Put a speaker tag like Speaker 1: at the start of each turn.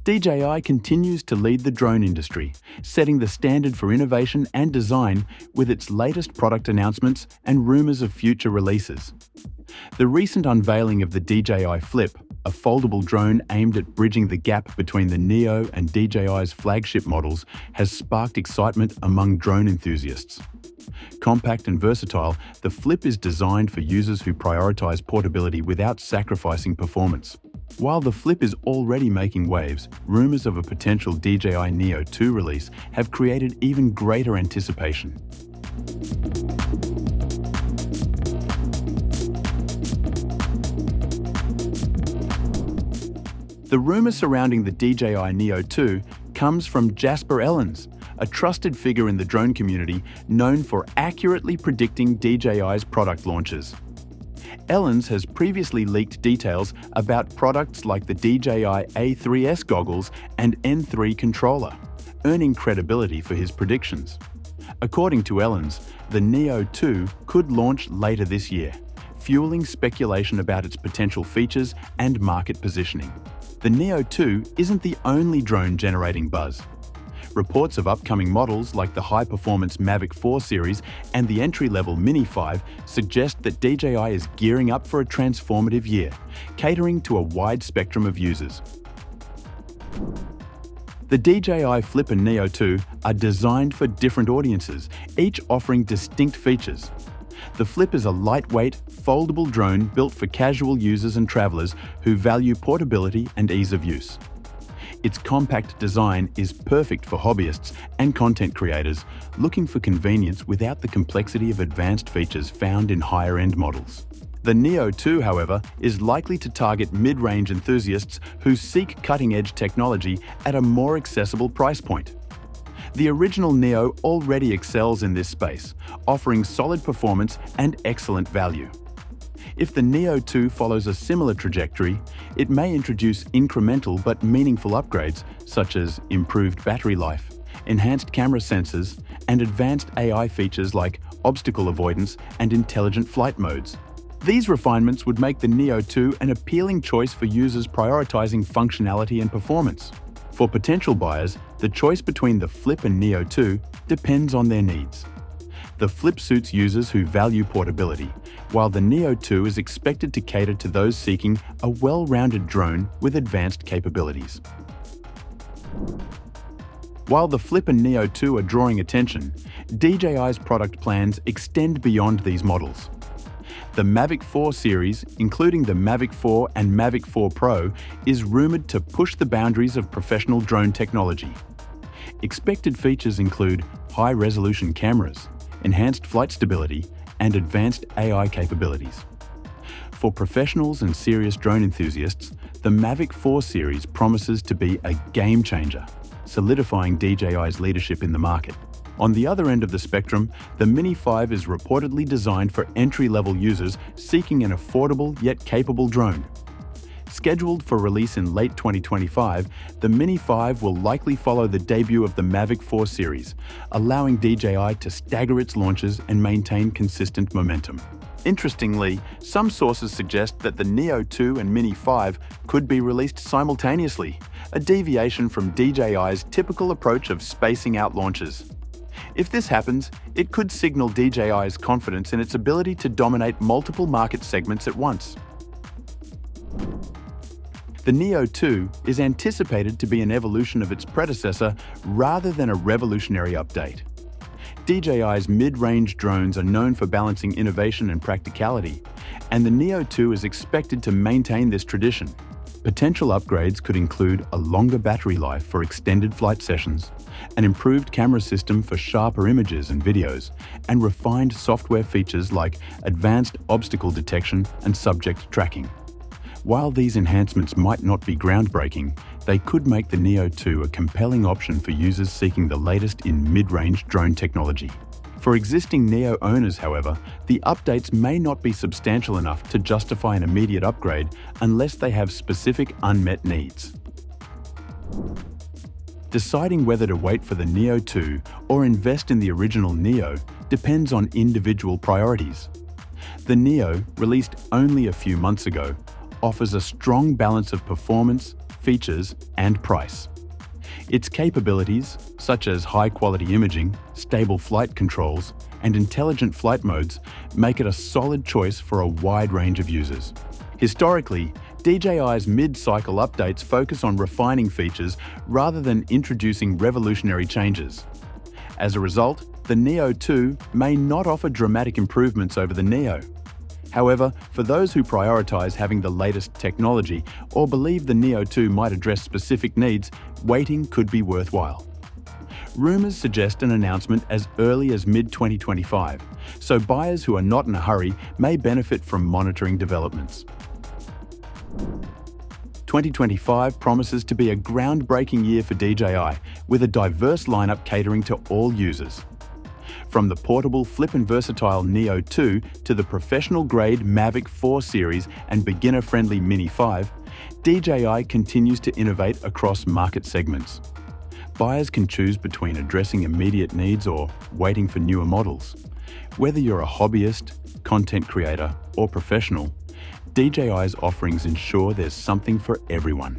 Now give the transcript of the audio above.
Speaker 1: DJI continues to lead the drone industry, setting the standard for innovation and design with its latest product announcements and rumors of future releases. The recent unveiling of the DJI Flip, a foldable drone aimed at bridging the gap between the NEO and DJI's flagship models, has sparked excitement among drone enthusiasts. Compact and versatile, the Flip is designed for users who prioritize portability without sacrificing performance. While the Flip is already making waves, rumors of a potential DJI NEO 2 release have created even greater anticipation. The rumor surrounding the DJI NEO 2 comes from Jasper Ellens, a trusted figure in the drone community known for accurately predicting DJI's product launches. Ellens has previously leaked details about products like the DJI A3S goggles and N3 controller, earning credibility for his predictions. According to Ellens, the NEO 2 could launch later this year, fueling speculation about its potential features and market positioning. The NEO 2 isn't the only drone generating buzz. Reports of upcoming models like the high-performance Mavic 4 series and the entry-level Mini 5 suggest that DJI is gearing up for a transformative year, catering to a wide spectrum of users. The DJI Flip and NEO 2 are designed for different audiences, each offering distinct features. The Flip is a lightweight, foldable drone built for casual users and travelers who value portability and ease of use. Its compact design is perfect for hobbyists and content creators looking for convenience without the complexity of advanced features found in higher-end models. The NEO 2, however, is likely to target mid-range enthusiasts who seek cutting-edge technology at a more accessible price point. The original NEO already excels in this space, offering solid performance and excellent value. If the NEO 2 follows a similar trajectory, it may introduce incremental but meaningful upgrades such as improved battery life, enhanced camera sensors, and advanced AI features like obstacle avoidance and intelligent flight modes. These refinements would make the NEO 2 an appealing choice for users prioritizing functionality and performance. For potential buyers, the choice between the Flip and NEO 2 depends on their needs. The Flip suits users who value portability, while the NEO 2 is expected to cater to those seeking a well-rounded drone with advanced capabilities. While the Flip and NEO 2 are drawing attention, DJI's product plans extend beyond these models. The Mavic 4 series, including the Mavic 4 and Mavic 4 Pro, is rumored to push the boundaries of professional drone technology. Expected features include high-resolution cameras, enhanced flight stability, and advanced AI capabilities. For professionals and serious drone enthusiasts, the Mavic 4 series promises to be a game-changer, solidifying DJI's leadership in the market. On the other end of the spectrum, the Mini 5 is reportedly designed for entry-level users seeking an affordable yet capable drone. Scheduled for release in late 2025, the Mini 5 will likely follow the debut of the Mavic 4 series, allowing DJI to stagger its launches and maintain consistent momentum. Interestingly, some sources suggest that the NEO 2 and Mini 5 could be released simultaneously, a deviation from DJI's typical approach of spacing out launches. If this happens, it could signal DJI's confidence in its ability to dominate multiple market segments at once. The NEO 2 is anticipated to be an evolution of its predecessor rather than a revolutionary update. DJI's mid-range drones are known for balancing innovation and practicality, and the NEO 2 is expected to maintain this tradition. Potential upgrades could include a longer battery life for extended flight sessions, an improved camera system for sharper images and videos, and refined software features like advanced obstacle detection and subject tracking. While these enhancements might not be groundbreaking, they could make the NEO 2 a compelling option for users seeking the latest in mid-range drone technology. For existing NEO owners, however, the updates may not be substantial enough to justify an immediate upgrade unless they have specific unmet needs. Deciding whether to wait for the NEO 2 or invest in the original NEO depends on individual priorities. The NEO, released only a few months ago, offers a strong balance of performance, features, and price. Its capabilities, such as high-quality imaging, stable flight controls, and intelligent flight modes, make it a solid choice for a wide range of users. Historically, DJI's mid-cycle updates focus on refining features rather than introducing revolutionary changes. As a result, the Neo 2 may not offer dramatic improvements over the Neo. However, for those who prioritize having the latest technology or believe the Neo 2 might address specific needs, waiting could be worthwhile. Rumors suggest an announcement as early as mid-2025, so buyers who are not in a hurry may benefit from monitoring developments. 2025 promises to be a groundbreaking year for DJI, with a diverse lineup catering to all users. From the portable, flip and versatile Neo 2 to the professional-grade Mavic 4 series and beginner-friendly Mini 5, DJI continues to innovate across market segments. Buyers can choose between addressing immediate needs or waiting for newer models. Whether you're a hobbyist, content creator, or professional, DJI's offerings ensure there's something for everyone.